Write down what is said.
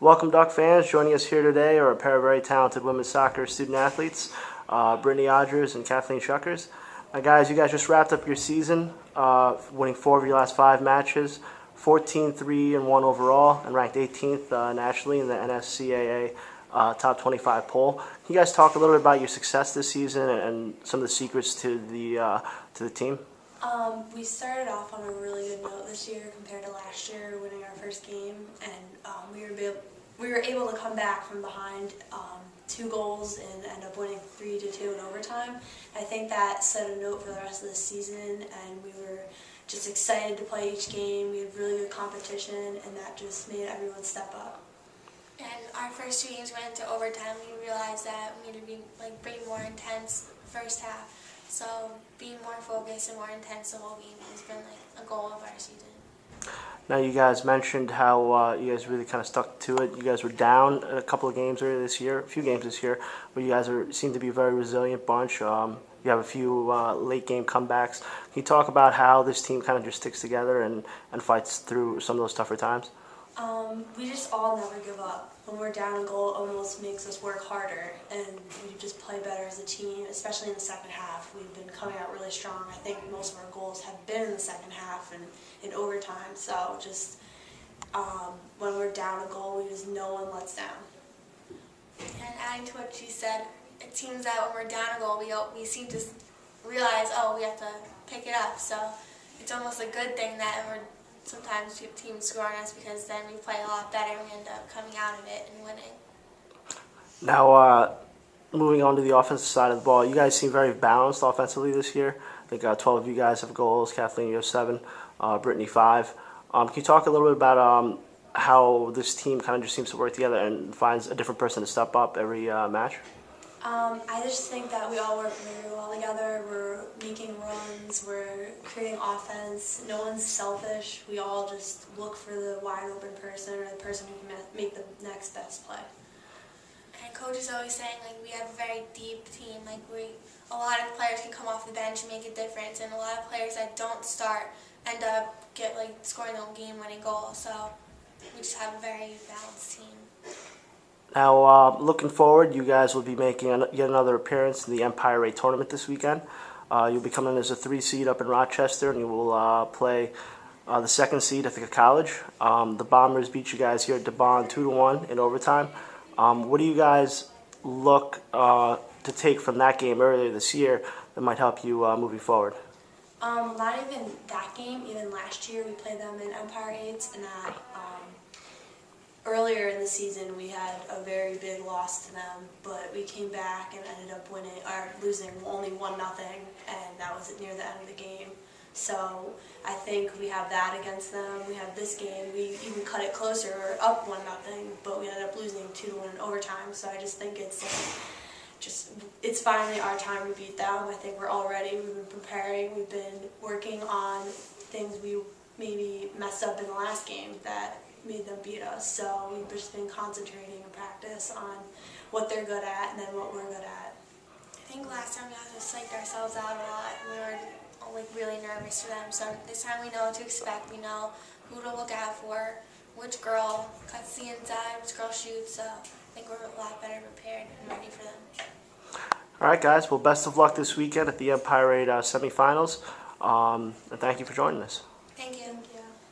Welcome, Duck fans. Joining us here today are a pair of very talented women's soccer student athletes, Brittany Odgers and Kathleen Schuckers. Guys, you guys just wrapped up your season, winning 4 of your last 5 matches, 14-3-1 overall, and ranked 18th nationally in the NSCAA top 25 poll. Can you guys talk a little bit about your success this season and some of the secrets to the team? We started off on a really good note this year compared to last year, winning our first game, and we were able to come back from behind 2 goals and end up winning 3-2 in overtime. I think that set a note for the rest of the season, and we were just excited to play each game. We had really good competition, and that just made everyone step up. And our first 2 games went into overtime. We realized that we needed to be pretty more intense first half. So being more focused and more intense the whole game has been a goal of our season. Now, you guys mentioned how you guys really kind of stuck to it. You guys were down a couple of games earlier this year, a few games this year, but you guys seem to be a very resilient bunch. You have a few late game comebacks. Can you talk about how this team kind of just sticks together and fights through some of those tougher times? We just all never give up. When we're down a goal, it almost makes us work harder, and we just play better as a team, especially in the second half. We've been coming out really strong. I think most of our goals have been in the second half and in overtime, so just when we're down a goal, no one lets down. And adding to what she said, it seems that when we're down a goal, we seem to realize, oh, we have to pick it up. So it's almost a good thing that sometimes teams score on us, because then we play a lot better and we end up coming out of it and winning. Now, moving on to the offensive side of the ball, you guys seem very balanced offensively this year. I think 12 of you guys have goals. Kathleen, you have 7. Brittany, 5. Can you talk a little bit about how this team kind of just seems to work together and finds a different person to step up every match? I just think that we all work very well together. We're making runs, we're creating offense. No one's selfish. We all just look for the wide open person or the person who can make the next best play. And Coach is always saying we have a very deep team. A lot of players can come off the bench and make a difference, and a lot of players that don't start end up scoring their own game-winning goal. So we just have a very balanced team. Now, looking forward, you guys will be making yet another appearance in the Empire Rate Tournament this weekend. You'll be coming as a 3 seed up in Rochester, and you will play the 2nd seed at the college. The Bombers beat you guys here at DeBon 2-1 in overtime. What do you guys look to take from that game earlier this year that might help you moving forward? Not even that game. Even last year, we played them in Empire 8s, and that. Earlier in the season, we had a very big loss to them, but we came back and ended up losing only 1-0, and that was near the end of the game. So I think we have that against them. We have this game. We even cut it closer. We're up 1-0, but we ended up losing 2-1 in overtime. So I just think it's finally our time to beat them. I think we're all ready. We've been preparing. We've been working on things we maybe messed up in the last game that made them beat us. So we've just been concentrating in practice on what they're good at and then what we're good at. I think last time we just psyched ourselves out a lot, and we were really nervous for them. So this time we know what to expect. We know who to look out for, which girl cuts the inside, which girl shoots. So I think we're a lot better prepared and ready for them. All right, guys. Well, best of luck this weekend at the Empire Rate semifinals, and thank you for joining us.